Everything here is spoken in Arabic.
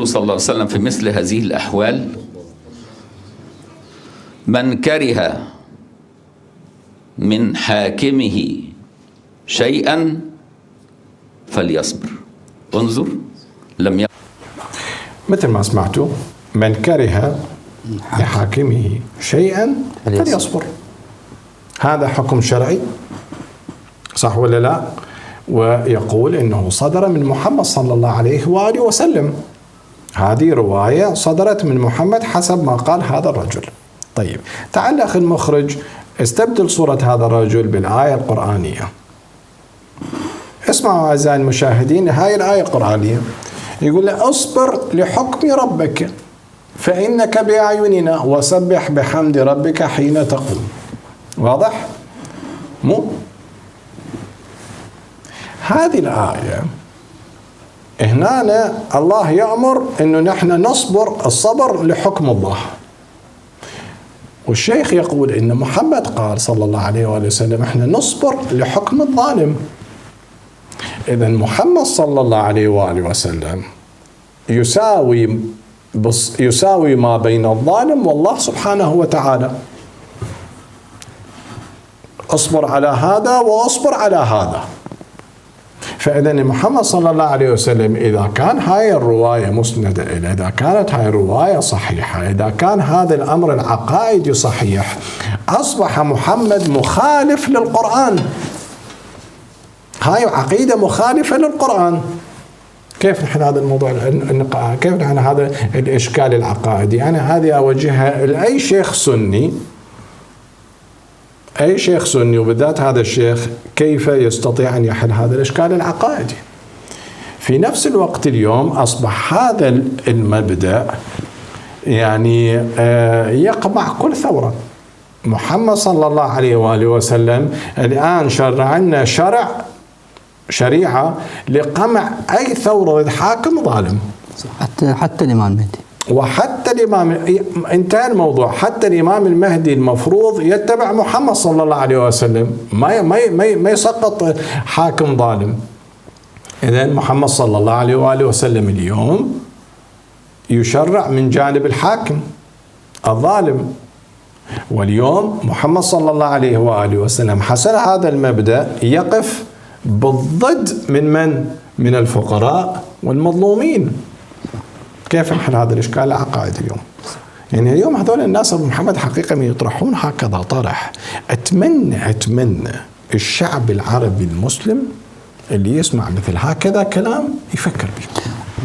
يقول صلى الله عليه وسلم في مثل هذه الأحوال: من كره من حاكمه شيئا فليصبر. انظر، لم مثل ما سمعتوا، من كره لحاكمه شيئا فليصبر. هذا حكم شرعي، صح ولا لا؟ ويقول إنه صدر من محمد صلى الله عليه وآله وسلم. هذه رواية صدرت من محمد حسب ما قال هذا الرجل. طيب، تعال أخي المخرج، استبدل صورة هذا الرجل بالآية القرآنية. اسمعوا أعزائي المشاهدين هاي الآية القرآنية، يقول له: اصبر لحكم ربك فإنك بأعيننا وسبح بحمد ربك حين تقوم. واضح؟ مو هذه الآية هنا الله يأمر إنه نحن نصبر الصبر لحكم الله، والشيخ يقول إن محمد قال صلى الله عليه وآله وسلم إحنا نصبر لحكم الظالم. إذن محمد صلى الله عليه وآله وسلم يساوي ما بين الظالم والله سبحانه وتعالى. اصبر على هذا واصبر على هذا. فإذا محمد صلى الله عليه وسلم إذا كان هاي الرواية مسندة إليه، إذا كانت هاي الرواية صحيحة، إذا كان هذا الأمر العقائدي صحيح، أصبح محمد مخالف للقرآن. هاي عقيدة مخالفة للقرآن. كيف نحن هذا الموضوع، كيف نحن هذا الإشكال العقائدي؟ أنا هذه أوجهها لأي شيخ سني، أي شيخ سني، وبالذات هذا الشيخ، كيف يستطيع أن يحل هذا الإشكال العقائدي؟ في نفس الوقت اليوم أصبح هذا المبدأ يعني يقمع كل ثورة. محمد صلى الله عليه وآله وسلم الآن شرع لنا شريعة لقمع أي ثورة ضد حاكم ظالم، حتى الإمام المهدي. وحتى الإمام، انتهى الموضوع. حتى الإمام المهدي المفروض يتبع محمد صلى الله عليه وسلم، ما يسقط حاكم ظالم. إذن محمد صلى الله عليه وآله وسلم اليوم يشرع من جانب الحاكم الظالم. واليوم محمد صلى الله عليه وآله وسلم حسن هذا المبدأ يقف بالضد من الفقراء والمظلومين. كيف نحل هذا الإشكال العقائدي اليوم؟ يعني اليوم هذول الناس أبو محمد حقيقة يطرحون هكذا طرح. أتمنى الشعب العربي المسلم اللي يسمع مثل هكذا كلام يفكر به.